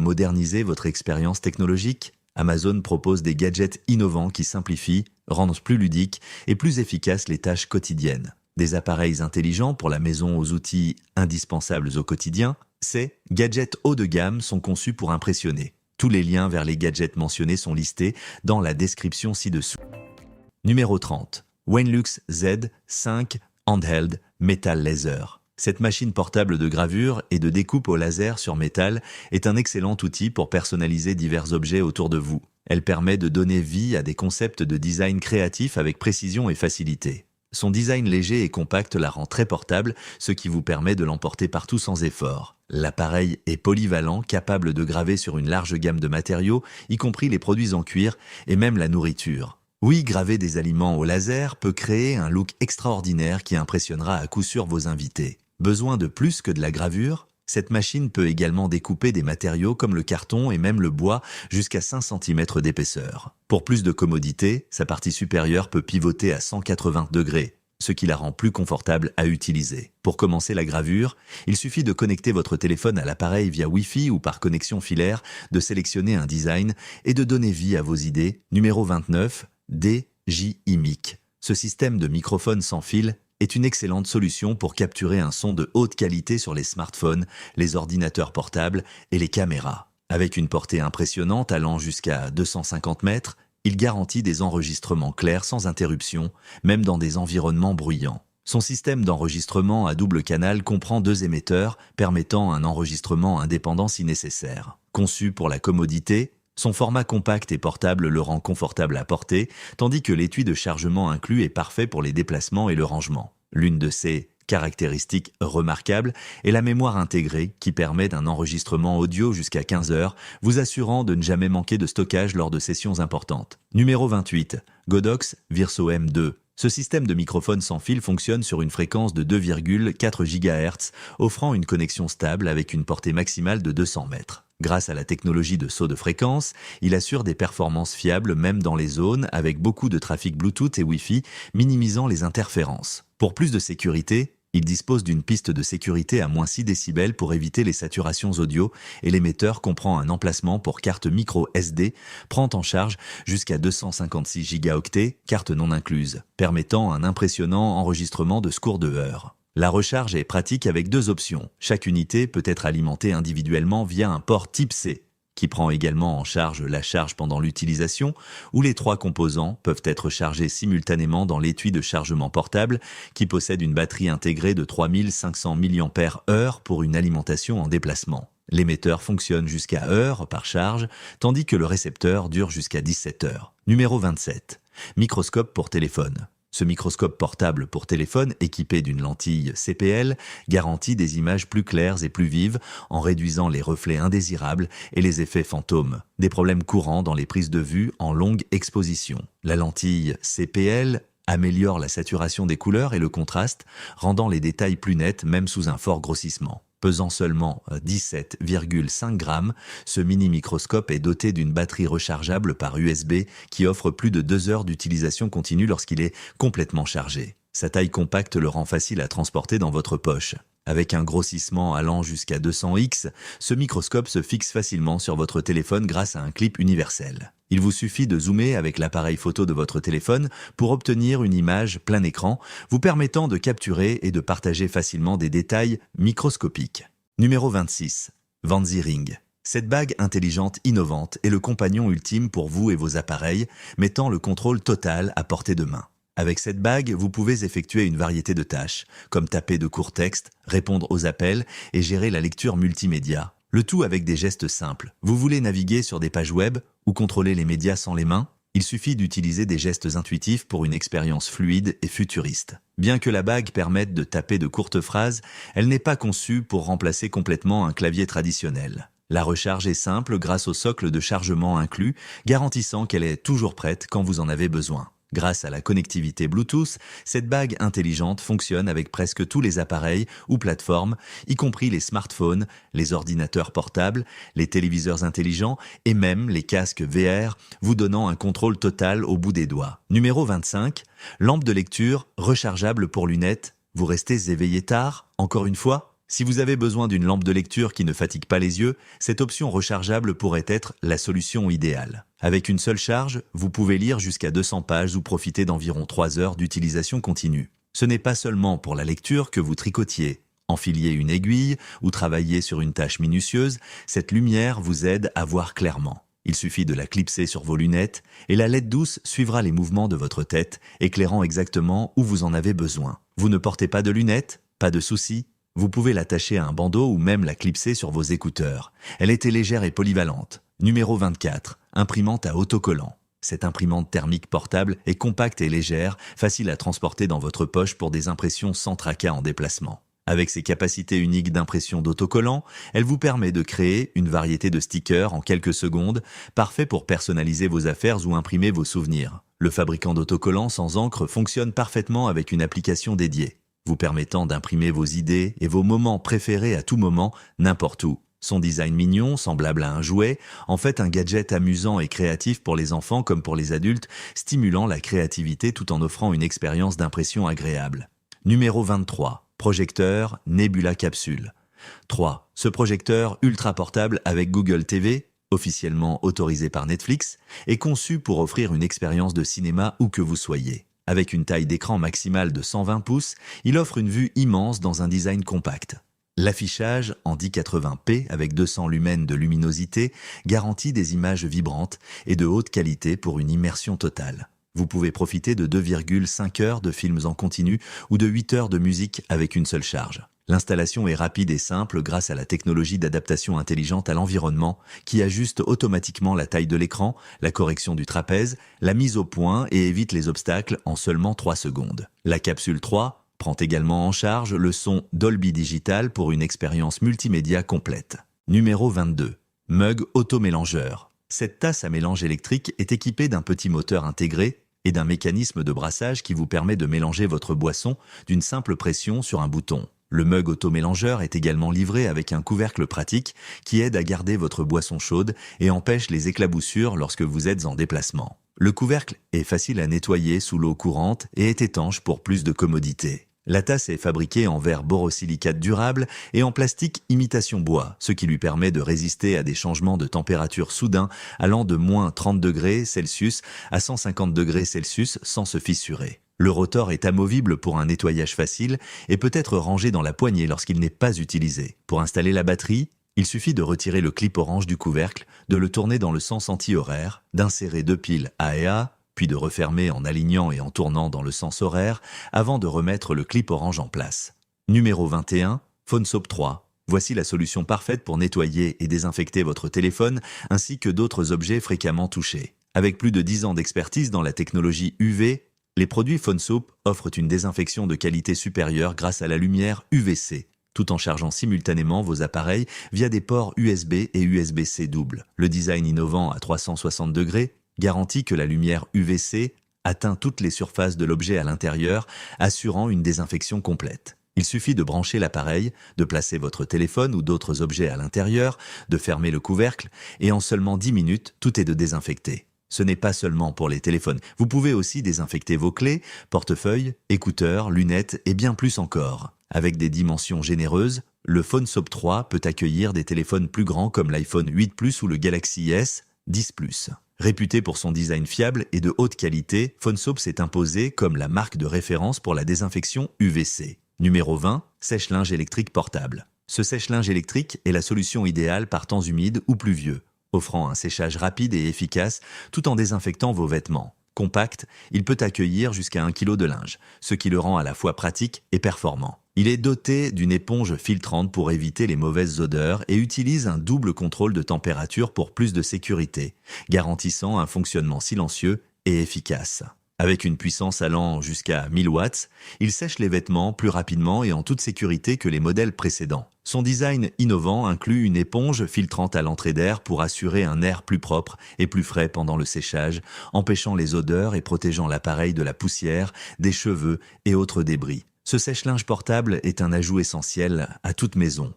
moderniser votre expérience technologique? Amazon propose des gadgets innovants qui simplifient, rendent plus ludiques et plus efficaces les tâches quotidiennes. Des appareils intelligents pour la maison aux outils indispensables au quotidien, ces gadgets haut de gamme sont conçus pour impressionner. Tous les liens vers les gadgets mentionnés sont listés dans la description ci-dessous. Numéro 30. Wenlux Z5 Handheld Metal Laser. Cette machine portable de gravure et de découpe au laser sur métal est un excellent outil pour personnaliser divers objets autour de vous. Elle permet de donner vie à des concepts de design créatifs avec précision et facilité. Son design léger et compact la rend très portable, ce qui vous permet de l'emporter partout sans effort. L'appareil est polyvalent, capable de graver sur une large gamme de matériaux, y compris les produits en cuir et même la nourriture. Oui, graver des aliments au laser peut créer un look extraordinaire qui impressionnera à coup sûr vos invités. Besoin de plus que de la gravure? Cette machine peut également découper des matériaux comme le carton et même le bois jusqu'à 5 cm d'épaisseur. Pour plus de commodité, sa partie supérieure peut pivoter à 180 degrés, ce qui la rend plus confortable à utiliser. Pour commencer la gravure, il suffit de connecter votre téléphone à l'appareil via Wi-Fi ou par connexion filaire, de sélectionner un design et de donner vie à vos idées. Numéro 29, DJI-Mic. Ce système de microphone sans fil est une excellente solution pour capturer un son de haute qualité sur les smartphones, les ordinateurs portables et les caméras. Avec une portée impressionnante allant jusqu'à 250 mètres, il garantit des enregistrements clairs sans interruption, même dans des environnements bruyants. Son système d'enregistrement à double canal comprend 2 émetteurs, permettant un enregistrement indépendant si nécessaire. Conçu pour la commodité, son format compact et portable le rend confortable à porter, tandis que l'étui de chargement inclus est parfait pour les déplacements et le rangement. L'une de ses caractéristique remarquable est la mémoire intégrée qui permet d'un enregistrement audio jusqu'à 15 heures, vous assurant de ne jamais manquer de stockage lors de sessions importantes. Numéro 28. Godox Virso M2. Ce système de microphone sans fil fonctionne sur une fréquence de 2,4 GHz, offrant une connexion stable avec une portée maximale de 200 mètres. Grâce à la technologie de saut de fréquence, il assure des performances fiables même dans les zones avec beaucoup de trafic Bluetooth et Wi-Fi, minimisant les interférences. Pour plus de sécurité, il dispose d'une piste de sécurité à -6 décibels pour éviter les saturations audio et l'émetteur comprend un emplacement pour carte micro SD, prend en charge jusqu'à 256 Go, carte non incluse, permettant un impressionnant enregistrement de secours de heures. La recharge est pratique avec 2 options. Chaque unité peut être alimentée individuellement via un port type C, qui prend également en charge la charge pendant l'utilisation, ou les 3 composants peuvent être chargés simultanément dans l'étui de chargement portable qui possède une batterie intégrée de 3500 mAh pour une alimentation en déplacement. L'émetteur fonctionne jusqu'à heure par charge, tandis que le récepteur dure jusqu'à 17 heures. Numéro 27. Microscope pour téléphone. Ce microscope portable pour téléphone équipé d'une lentille CPL garantit des images plus claires et plus vives en réduisant les reflets indésirables et les effets fantômes, des problèmes courants dans les prises de vue en longue exposition. La lentille CPL améliore la saturation des couleurs et le contraste, rendant les détails plus nets même sous un fort grossissement. Pesant seulement 17,5 grammes, ce mini-microscope est doté d'une batterie rechargeable par USB qui offre plus de 2 heures d'utilisation continue lorsqu'il est complètement chargé. Sa taille compacte le rend facile à transporter dans votre poche. Avec un grossissement allant jusqu'à 200x, ce microscope se fixe facilement sur votre téléphone grâce à un clip universel. Il vous suffit de zoomer avec l'appareil photo de votre téléphone pour obtenir une image plein écran, vous permettant de capturer et de partager facilement des détails microscopiques. Numéro 26. Vanzi Ring. Cette bague intelligente innovante est le compagnon ultime pour vous et vos appareils, mettant le contrôle total à portée de main. Avec cette bague, vous pouvez effectuer une variété de tâches, comme taper de courts textes, répondre aux appels et gérer la lecture multimédia. Le tout avec des gestes simples. Vous voulez naviguer sur des pages web ou contrôler les médias sans les mains? Il suffit d'utiliser des gestes intuitifs pour une expérience fluide et futuriste. Bien que la bague permette de taper de courtes phrases, elle n'est pas conçue pour remplacer complètement un clavier traditionnel. La recharge est simple grâce au socle de chargement inclus, garantissant qu'elle est toujours prête quand vous en avez besoin. Grâce à la connectivité Bluetooth, cette bague intelligente fonctionne avec presque tous les appareils ou plateformes, y compris les smartphones, les ordinateurs portables, les téléviseurs intelligents et même les casques VR, vous donnant un contrôle total au bout des doigts. Numéro 25. Lampe de lecture rechargeable pour lunettes. Vous restez éveillé tard? Encore une fois? Si vous avez besoin d'une lampe de lecture qui ne fatigue pas les yeux, cette option rechargeable pourrait être la solution idéale. Avec une seule charge, vous pouvez lire jusqu'à 200 pages ou profiter d'environ 3 heures d'utilisation continue. Ce n'est pas seulement pour la lecture que vous tricotiez. Enfiliez une aiguille ou travaillez sur une tâche minutieuse, cette lumière vous aide à voir clairement. Il suffit de la clipser sur vos lunettes et la LED douce suivra les mouvements de votre tête, éclairant exactement où vous en avez besoin. Vous ne portez pas de lunettes? Pas de souci. Vous pouvez l'attacher à un bandeau ou même la clipser sur vos écouteurs. Elle était légère et polyvalente. Numéro 24. Imprimante à autocollant. Cette imprimante thermique portable est compacte et légère, facile à transporter dans votre poche pour des impressions sans tracas en déplacement. Avec ses capacités uniques d'impression d'autocollant, elle vous permet de créer une variété de stickers en quelques secondes, parfait pour personnaliser vos affaires ou imprimer vos souvenirs. Le fabricant d'autocollants sans encre fonctionne parfaitement avec une application dédiée, vous permettant d'imprimer vos idées et vos moments préférés à tout moment, n'importe où. Son design mignon, semblable à un jouet, en fait un gadget amusant et créatif pour les enfants comme pour les adultes, stimulant la créativité tout en offrant une expérience d'impression agréable. Numéro 23. Projecteur Nebula Capsule. 3. Ce projecteur ultra portable avec Google TV, officiellement autorisé par Netflix, est conçu pour offrir une expérience de cinéma où que vous soyez. Avec une taille d'écran maximale de 120 pouces, il offre une vue immense dans un design compact. L'affichage en 1080p avec 200 lumens de luminosité garantit des images vibrantes et de haute qualité pour une immersion totale. Vous pouvez profiter de 2,5 heures de films en continu ou de 8 heures de musique avec une seule charge. L'installation est rapide et simple grâce à la technologie d'adaptation intelligente à l'environnement qui ajuste automatiquement la taille de l'écran, la correction du trapèze, la mise au point et évite les obstacles en seulement 3 secondes. La capsule 3 prend également en charge le son Dolby Digital pour une expérience multimédia complète. Numéro 22. Mug automélangeur. Cette tasse à mélange électrique est équipée d'un petit moteur intégré et d'un mécanisme de brassage qui vous permet de mélanger votre boisson d'une simple pression sur un bouton. Le mug automélangeur est également livré avec un couvercle pratique qui aide à garder votre boisson chaude et empêche les éclaboussures lorsque vous êtes en déplacement. Le couvercle est facile à nettoyer sous l'eau courante et est étanche pour plus de commodité. La tasse est fabriquée en verre borosilicate durable et en plastique imitation bois, ce qui lui permet de résister à des changements de température soudains allant de moins 30 degrés Celsius à 150 degrés Celsius sans se fissurer. Le rotor est amovible pour un nettoyage facile et peut être rangé dans la poignée lorsqu'il n'est pas utilisé. Pour installer la batterie, il suffit de retirer le clip orange du couvercle, de le tourner dans le sens anti-horaire, d'insérer 2 piles A et A, puis de refermer en alignant et en tournant dans le sens horaire avant de remettre le clip orange en place. Numéro 21, PhoneSoap 3. Voici la solution parfaite pour nettoyer et désinfecter votre téléphone ainsi que d'autres objets fréquemment touchés. Avec plus de 10 ans d'expertise dans la technologie UV, les produits PhoneSoap offrent une désinfection de qualité supérieure grâce à la lumière UVC, tout en chargeant simultanément vos appareils via des ports USB et USB-C double. Le design innovant à 360 degrés garantit que la lumière UVC atteint toutes les surfaces de l'objet à l'intérieur, assurant une désinfection complète. Il suffit de brancher l'appareil, de placer votre téléphone ou d'autres objets à l'intérieur, de fermer le couvercle, et en seulement 10 minutes, tout est de désinfecté. Ce n'est pas seulement pour les téléphones. Vous pouvez aussi désinfecter vos clés, portefeuilles, écouteurs, lunettes et bien plus encore. Avec des dimensions généreuses, le PhoneSoap 3 peut accueillir des téléphones plus grands comme l'iPhone 8 Plus ou le Galaxy S 10 Plus. Réputé pour son design fiable et de haute qualité, PhoneSoap s'est imposé comme la marque de référence pour la désinfection UVC. Numéro 20, sèche-linge électrique portable. Ce sèche-linge électrique est la solution idéale par temps humide ou pluvieux, offrant un séchage rapide et efficace tout en désinfectant vos vêtements. Compact, il peut accueillir jusqu'à 1 kg de linge, ce qui le rend à la fois pratique et performant. Il est doté d'une éponge filtrante pour éviter les mauvaises odeurs et utilise un double contrôle de température pour plus de sécurité, garantissant un fonctionnement silencieux et efficace. Avec une puissance allant jusqu'à 1000 watts, il sèche les vêtements plus rapidement et en toute sécurité que les modèles précédents. Son design innovant inclut une éponge filtrante à l'entrée d'air pour assurer un air plus propre et plus frais pendant le séchage, empêchant les odeurs et protégeant l'appareil de la poussière, des cheveux et autres débris. Ce sèche-linge portable est un ajout essentiel à toute maison.